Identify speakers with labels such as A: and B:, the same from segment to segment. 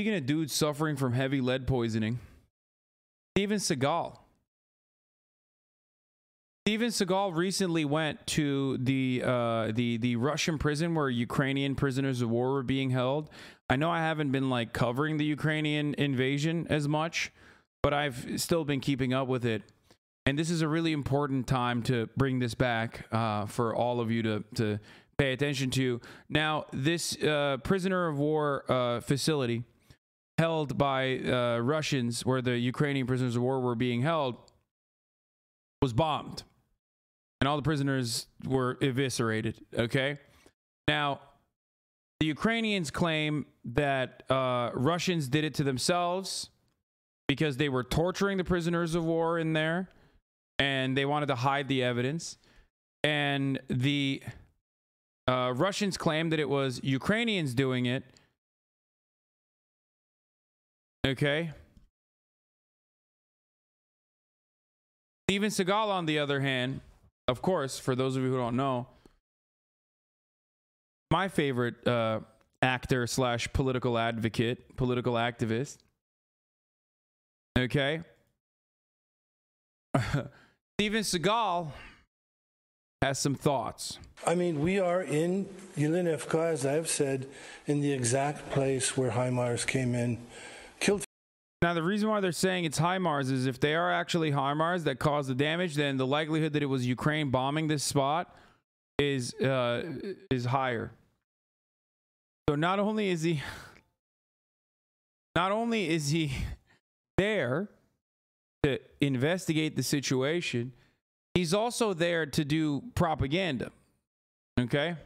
A: Speaking of dudes suffering from heavy lead poisoning, Steven Seagal. Steven Seagal recently went to the Russian prison where Ukrainian prisoners of war were being held. I know I haven't been like covering the Ukrainian invasion as much, but I've still been keeping up with it. And this is a really important time to bring this back for all of you to pay attention to. Now, this prisoner of war facility held by Russians, where the Ukrainian prisoners of war were being held, was bombed. And all the prisoners were eviscerated, okay? Now, the Ukrainians claim that Russians did it to themselves because they were torturing the prisoners of war in there, and they wanted to hide the evidence. And the Russians claim that it was Ukrainians doing it, okay? Steven Seagal, on the other hand, of course, for those of you who don't know, my favorite actor slash political advocate, political activist. Okay. Steven Seagal has some thoughts.
B: I mean, we are in Yelenivka, as I've said, in the exact place where HIMARS came in, killed.
A: Now, the reason why they're saying it's HIMARS is if they are actually HIMARS that caused the damage, then the likelihood that it was Ukraine bombing this spot is higher. So not only is he there to investigate the situation, he's also there to do propaganda. Okay?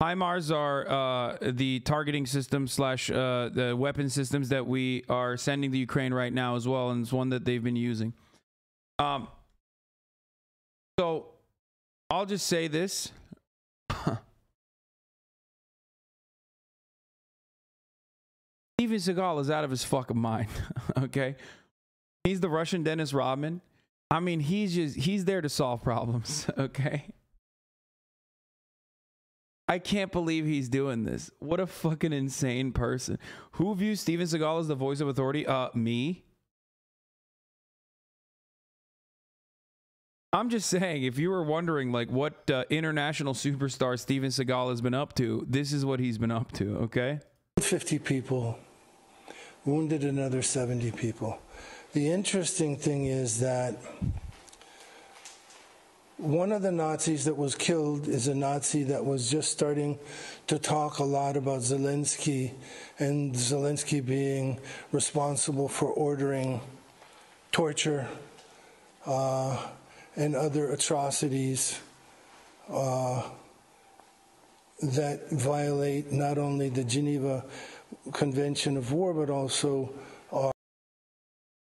A: HIMARS are the targeting system slash the weapon systems that we are sending to Ukraine right now as well, and it's one that they've been using. So I'll just say this. Steven Seagal is out of his fucking mind. Okay? He's the Russian Dennis Rodman. I mean, he's there to solve problems. Okay? I can't believe he's doing this. What a fucking insane person. Who views Steven Seagal as the voice of authority? Me. I'm just saying, if you were wondering like what international superstar Steven Seagal has been up to, this is what he's been up to, okay?
B: 50 people, wounded another 70 people. The interesting thing is that one of the Nazis that was killed is a Nazi that was just starting to talk a lot about Zelensky, and Zelensky being responsible for ordering torture and other atrocities that violate not only the Geneva Convention of War, but also...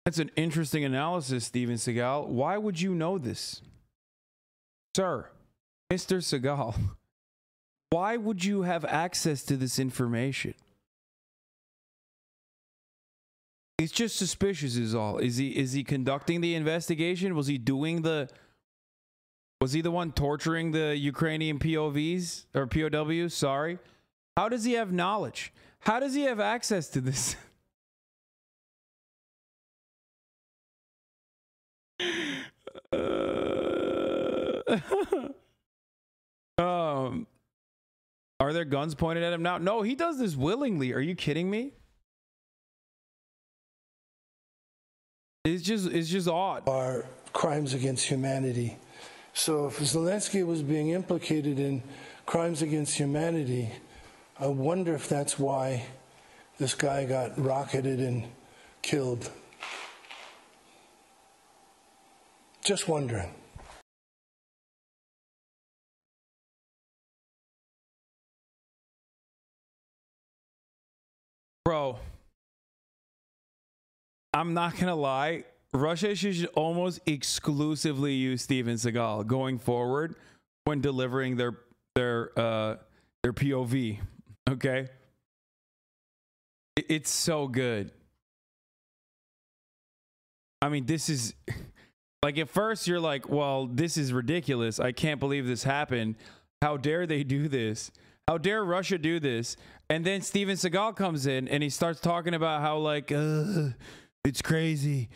A: That's an interesting analysis, Steven Seagal. Why would you know this? Sir, Mr. Seagal, why would you have access to this information? He's just suspicious is all. Is he conducting the investigation? Was he the one torturing the Ukrainian POVs or POWs? Sorry. How does he have knowledge? How does he have access to this? Are there guns pointed at him now? No, he does this willingly. Are you kidding me? It's just odd.
B: Are crimes against humanity. So if Zelensky was being implicated in crimes against humanity, I wonder if that's why this guy got rocketed and killed. Just wondering.
A: Bro, I'm not gonna lie, Russia should almost exclusively use Steven Seagal going forward when delivering their POV. Okay, it's so good. I mean, this is like, at first you're like, well, this is ridiculous. I can't believe this happened. How dare they do this? How dare Russia do this? And then Steven Seagal comes in and he starts talking about how, like, it's crazy.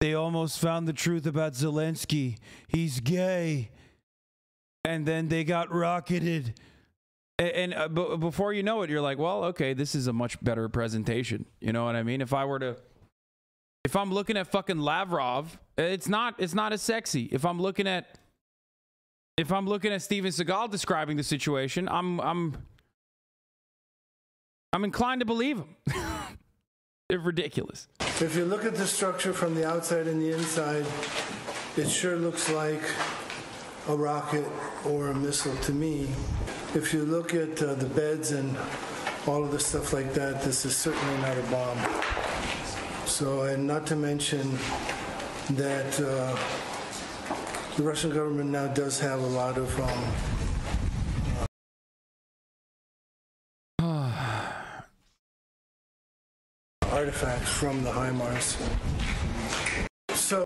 A: They almost found the truth about Zelensky. He's gay. And then they got rocketed. And before you know it, you're like, well, okay, this is a much better presentation. You know what I mean? If I'm looking at fucking Lavrov, it's not as sexy. If I'm looking at Steven Seagal describing the situation, I'm inclined to believe him. It's ridiculous.
B: If you look at the structure from the outside and the inside, it sure looks like a rocket or a missile to me. If you look at the beds and all of the stuff like that, this is certainly not a bomb. So, and not to mention that the Russian government now does have a lot of artifacts from the HIMARS. So,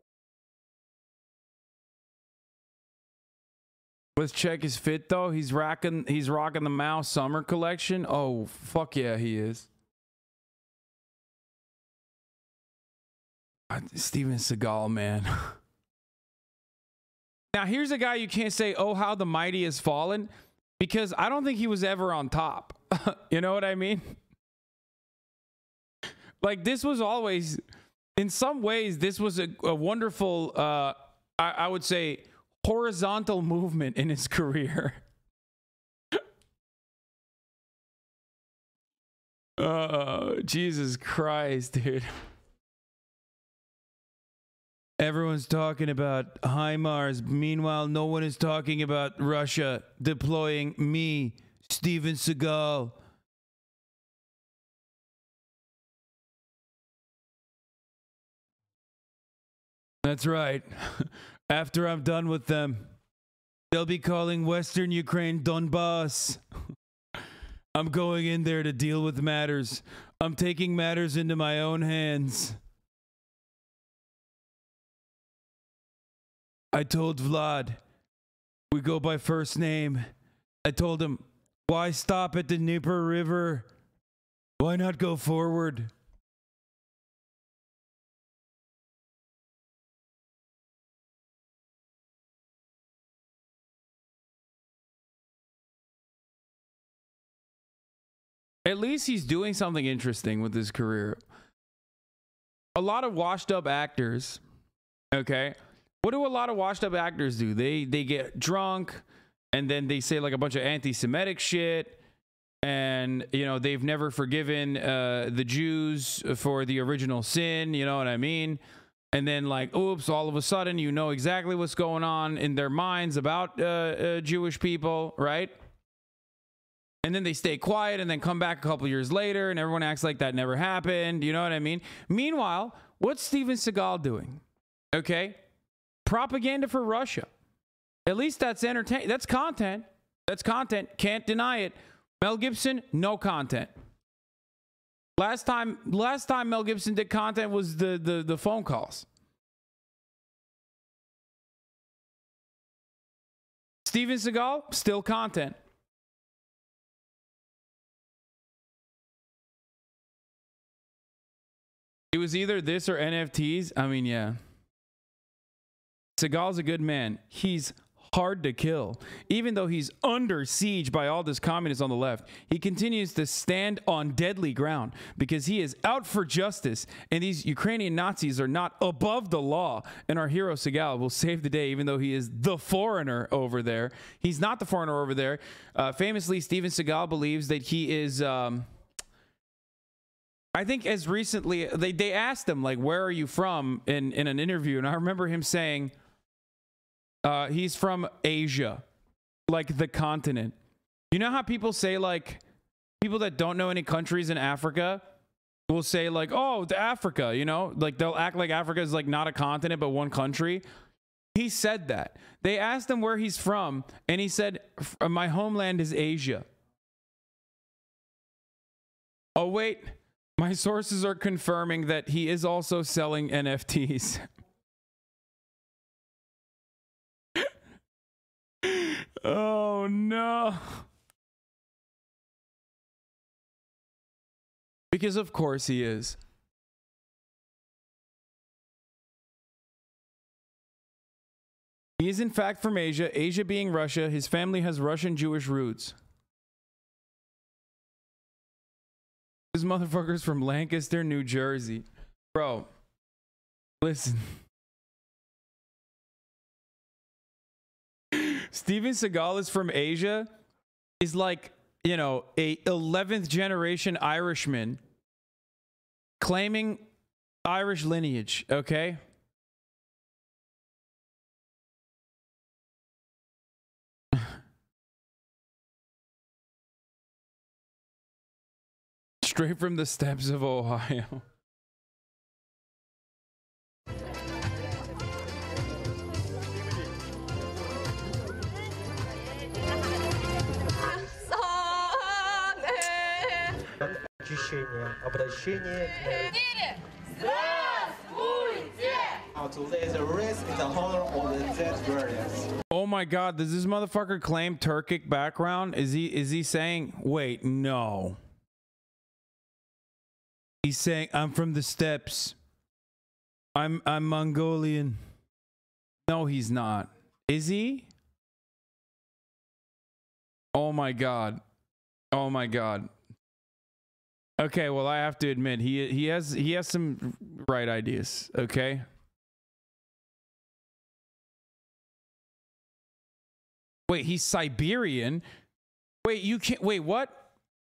A: let's check his fit though. He's rocking the Mao Summer collection. Oh fuck yeah, he is. Steven Seagal, man. Now here's a guy you can't say, oh how the mighty has fallen, because I don't think he was ever on top. You know what I mean? Like, this was always, in some ways, this was a wonderful, I would say, horizontal movement in his career. Jesus Christ, dude. Everyone's talking about HIMARS. Meanwhile, no one is talking about Russia deploying me, Steven Seagal. That's right. After I'm done with them, they'll be calling Western Ukraine Donbass. I'm going in there to deal with matters. I'm taking matters into my own hands. I told Vlad, we go by first name. I told him, why stop at the Dnieper River? Why not go forward? At least he's doing something interesting with his career. A lot of washed up actors, okay? What do a lot of washed up actors do? They get drunk and then they say like a bunch of anti-Semitic shit, and you know, they've never forgiven the Jews for the original sin, you know what I mean? And then like, oops, all of a sudden you know exactly what's going on in their minds about Jewish people, right? And then they stay quiet and then come back a couple years later and everyone acts like that never happened. You know what I mean? Meanwhile, what's Steven Seagal doing? Okay? Propaganda for Russia. At least that's entertain. That's content. That's content. Can't deny it. Mel Gibson, no content. Last time Mel Gibson did content was the phone calls. Steven Seagal, still content. It was either this or NFTs. I mean, yeah. Seagal's a good man. He's hard to kill. Even though he's under siege by all this communists on the left, he continues to stand on deadly ground because he is out for justice. And these Ukrainian Nazis are not above the law. And our hero Seagal will save the day, even though he is the foreigner over there. He's not the foreigner over there. Famously, Steven Seagal believes that he is... I think as recently, they asked him, like, where are you from in an interview? And I remember him saying he's from Asia, like the continent. You know how people say, like, people that don't know any countries in Africa will say, like, oh, the Africa, you know? Like, they'll act like Africa is, like, not a continent, but one country. He said that. They asked him where he's from, and he said, my homeland is Asia. Oh, wait. My sources are confirming that he is also selling NFTs. Oh, no. Because of course he is. He is in fact from Asia, Asia being Russia. His family has Russian Jewish roots. This motherfucker's from Lancaster, New Jersey. Bro, listen. Steven Seagal is from Asia, is like, you know, a 11th generation Irishman claiming Irish lineage, okay? Straight from the steppes of Ohio. Oh my God, does this motherfucker claim Turkic background? Is he saying, wait, no. He's saying, I'm from the steppes. I'm Mongolian. No, he's not. Is he? Oh my God. Oh my God. Okay, well, I have to admit, he has some right ideas, okay? Wait, he's Siberian? Wait, you can't, wait, what?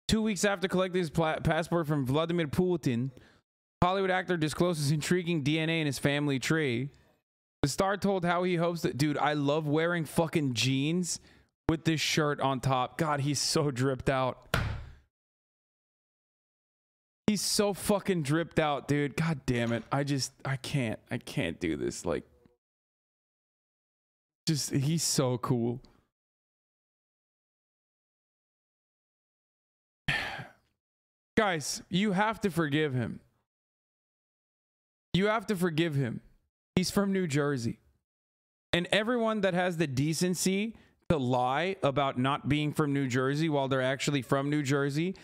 A: 2 weeks after collecting his passport from Vladimir Putin, Hollywood actor discloses intriguing DNA in his family tree. The star told how he hopes that, dude, I love wearing fucking jeans with this shirt on top. God, he's so dripped out. He's so fucking dripped out, dude. God damn it. I can't do this. Like, just, he's so cool. Guys, you have to forgive him. You have to forgive him. He's from New Jersey. And everyone that has the decency to lie about not being from New Jersey while they're actually from New Jersey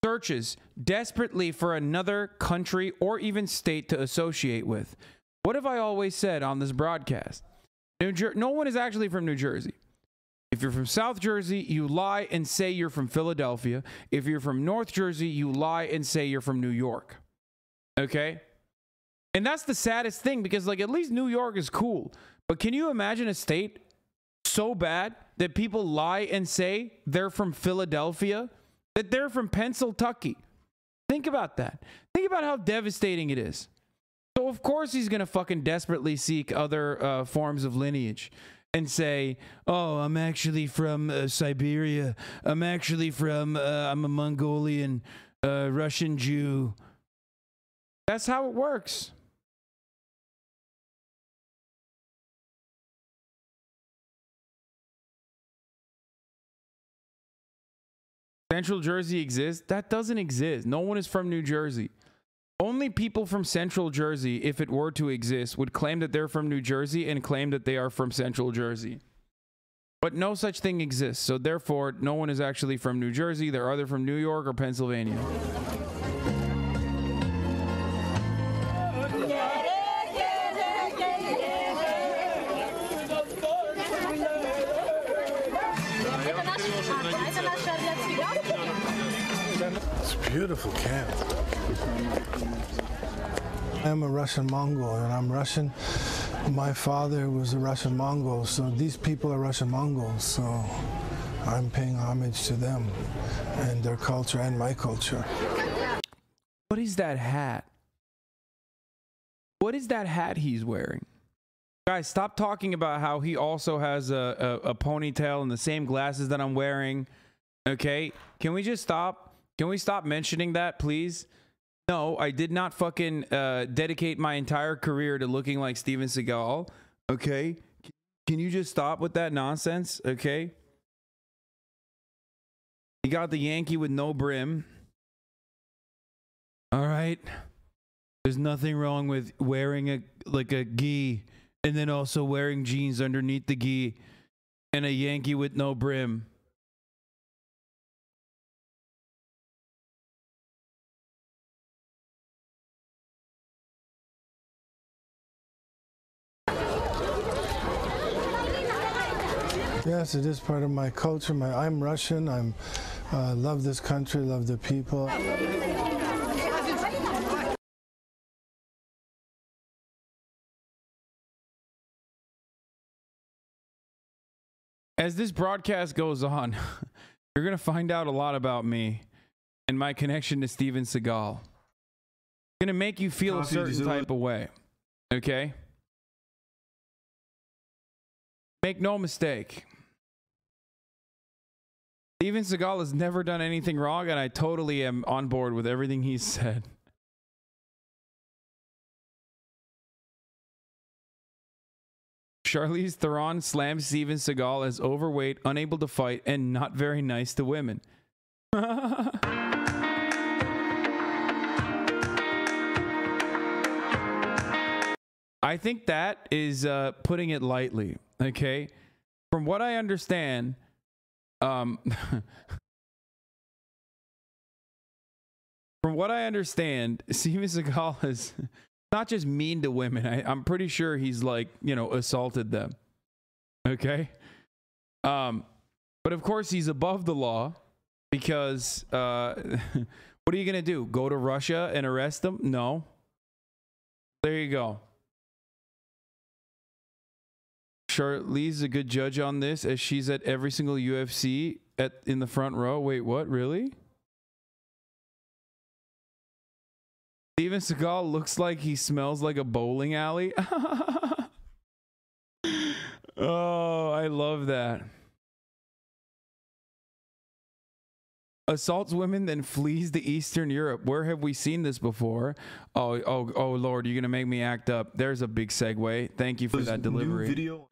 A: searches desperately for another country or even state to associate with. What have I always said on this broadcast? No one is actually from New Jersey. If you're from South Jersey, you lie and say you're from Philadelphia. If you're from North Jersey, you lie and say you're from New York. Okay? And that's the saddest thing, because like at least New York is cool. But can you imagine a state so bad that people lie and say they're from Philadelphia, that they're from Pennsylvania? Think about that. Think about how devastating it is. So of course he's going to fucking desperately seek other forms of lineage and say, oh, I'm actually from Siberia. I'm actually from, I'm a Mongolian Russian Jew. That's how it works. Central Jersey exists? That doesn't exist. No one is from New Jersey. Only people from Central Jersey, if it were to exist, would claim that they're from New Jersey and claim that they are from Central Jersey. But no such thing exists. So therefore, no one is actually from New Jersey. They're either from New York or Pennsylvania.
B: It's a beautiful camp. I'm a Russian Mongol, and I'm Russian. My father was a Russian Mongol, so these people are Russian Mongols, so I'm paying homage to them and their culture and my culture.
A: What is that hat? What is that hat he's wearing? Guys, stop talking about how he also has a ponytail and the same glasses that I'm wearing. Okay? Can we just stop? Can we stop mentioning that, please? No, I did not fucking dedicate my entire career to looking like Steven Seagal. Okay? Can you just stop with that nonsense? Okay? You got the Yankee with no brim. All right? There's nothing wrong with wearing a gi and then also wearing jeans underneath the gi and a Yankee with no brim.
B: Yes, it is part of my culture. I'm Russian. I'm love this country, love the people.
A: As this broadcast goes on, you're going to find out a lot about me and my connection to Steven Seagal. It's going to make you feel a certain type of way. Okay? Make no mistake. Steven Seagal has never done anything wrong, and I totally am on board with everything he's said. Charlize Theron slams Steven Seagal as overweight, unable to fight, and not very nice to women. I think that is putting it lightly. Okay, from what I understand, from what I understand, Steven Seagal is not just mean to women. I'm pretty sure he's like, you know, assaulted them. Okay. But of course he's above the law because what are you going to do? Go to Russia and arrest them? No. There you go. Charlize's a good judge on this as she's at every single UFC in the front row. Wait, what? Really? Steven Seagal looks like he smells like a bowling alley. Oh, I love that. Assaults women, then flees to Eastern Europe. Where have we seen this before? Oh, Lord, you're going to make me act up. There's a big segue. Thank you for that delivery.
C: New video.